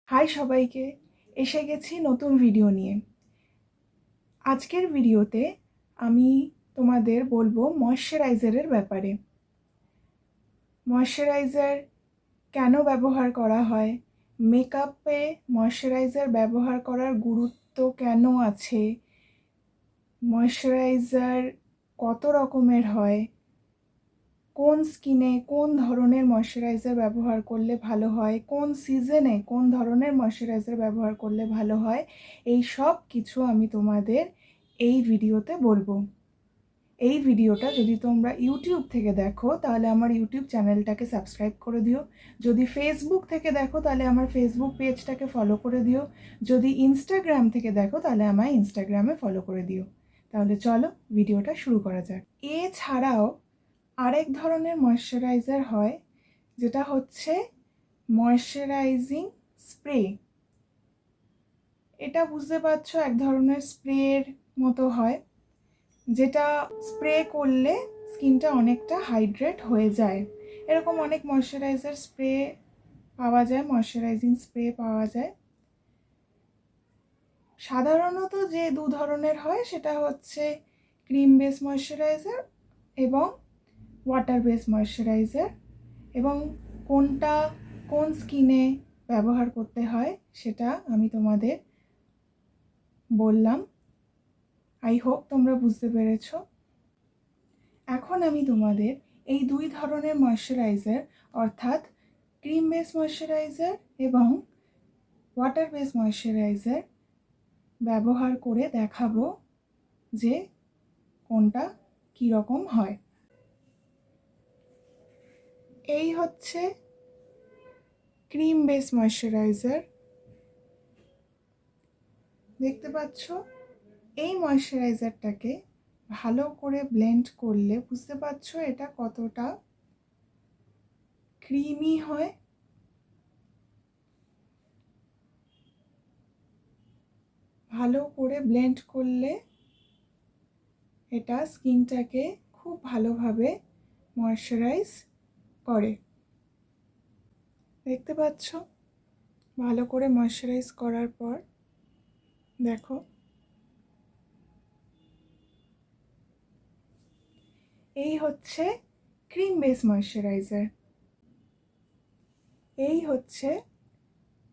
High সবাইকে, এসে গেছি নতুন ভিডিও নিয়ে। আজকের ভিডিওতে আমি তোমাদের বলবো ময়শ্চারাইজারের ব্যাপারে। ময়শ্চারাইজার কেন ব্যবহার করা হয়, মেকআপে ময়শ্চারাইজার ব্যবহার করার গুরুত্ব কেন আছে, ময়শ্চারাইজার কত রকমের হয়, কোন স্কিনে কোন ধরনের ময়শ্চারাইজার ব্যবহার করলে ভালো হয়, কোন সিজনে কোন ধরনের ময়শ্চারাইজার ব্যবহার করলে ভালো হয়, এই সব কিছু আমি তোমাদের এই ভিডিওতে বলবো। এই ভিডিওটা যদি তোমরা ইউটিউব থেকে দেখো তাহলে আমার ইউটিউব চ্যানেলটাকে সাবস্ক্রাইব করে দিও, যদি ফেসবুক থেকে দেখো তাহলে আমার ফেসবুক পেজটাকে ফলো করে দিও, যদি ইনস্টাগ্রাম থেকে দেখো তাহলে আমায় ইনস্টাগ্রামে ফলো করে দিও। তাহলে চলো ভিডিওটা শুরু করা যাক। এছাড়াও আরেক ধরনের ময়শ্চারাইজার হয়, যেটা হচ্ছে ময়শ্চারাইজিং স্প্রে। এটা বুঝতে পারছো, এক ধরনের স্প্রের মতো হয়, যেটা স্প্রে করলে স্কিনটা অনেকটা হাইড্রেট হয়ে যায়। এরকম অনেক ময়শ্চারাইজার স্প্রে পাওয়া যায়, ময়শ্চারাইজিং স্প্রে পাওয়া যায়। সাধারণত যে দু ধরনের হয় সেটা হচ্ছে ক্রিম বেস ময়শ্চারাইজার এবং ওয়াটার বেস ময়শ্চারাইজার, এবং কোনটা কোন স্কিনে ব্যবহার করতে হয় সেটা আমি তোমাদের বললাম। আই হোপ তোমরা বুঝতে পেরেছ। এখন আমি তোমাদের এই দুই ধরনের ময়শ্চারাইজার অর্থাৎ ক্রিম বেস ময়শ্চারাইজার এবং ওয়াটার বেস ময়শ্চারাইজার ব্যবহার করে দেখাবো যে কোনটা কীরকম হয়। এই হচ্ছে ক্রিম বেস ময়শ্চারাইজার, দেখতে পাচ্ছ। এই ময়শ্চারাইজারটাকে ভালো করে ব্লেন্ড করলে বুঝতে পারছো এটা কতটা ক্রিমি হয়। ভালো করে ব্লেন্ড করলে এটা স্কিনটাকে খুব ভালোভাবে ময়শ্চারাইজ করে, দেখতে পাচ্ছ। ভালো করে ময়শ্চারাইজ করার পর দেখো এই হচ্ছে ক্রিম বেস ময়শ্চারাইজার, এই হচ্ছে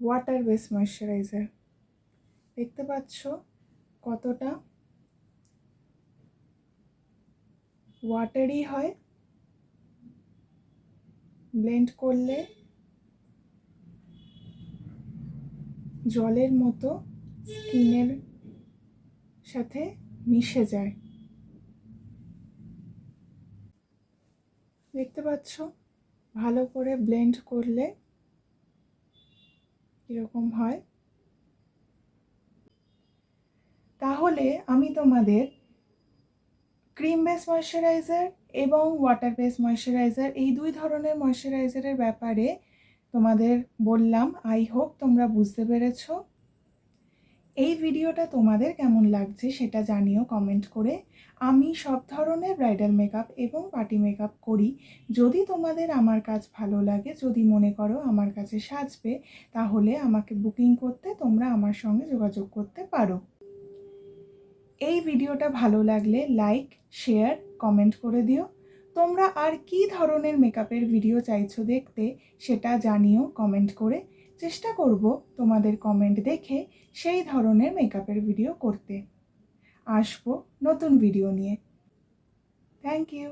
ওয়াটার বেস ময়শ্চারাইজার। দেখতে পাচ্ছ কতটা ওয়াটারি হয়, ব্লেন্ড করলে জলের মতো স্কিনের সাথে মিশে যায়, দেখতে পাচ্ছ। ভালো করে ব্লেন্ড করলে এরকম হয়। তাহলে আমি তোমাদের ক্রিম বেস ময়শ্চারাইজার এবং ওয়াটার বেস ময়শ্চারাইজার এই দুই ধরনের ময়শ্চারাইজারের ব্যাপারে তোমাদের বললাম। আই হোপ তোমরা বুঝতে পেরেছো। এই ভিডিওটা তোমাদের কেমন লাগছে সেটা জানিও কমেন্ট করে। আমি সব ধরনের ব্রাইডাল মেকআপ এবং পার্টি মেকআপ করি। যদি তোমাদের আমার কাজ ভালো লাগে, যদি মনে করো আমার কাছে সাজবে, তাহলে আমাকে বুকিং করতে তোমরা আমার সঙ্গে যোগাযোগ করতে পারো। এই ভিডিওটা ভালো লাগলে লাইক, শেয়ার, কমেন্ট করে দিও। তোমরা আর কি ধরনের মেকআপের ভিডিও চাইছো দেখতে সেটা জানিও কমেন্ট করে। চেষ্টা করব তোমাদের কমেন্ট দেখে সেই ধরনের মেকআপের ভিডিও করতে। আসবো নতুন ভিডিও নিয়ে। Thank you.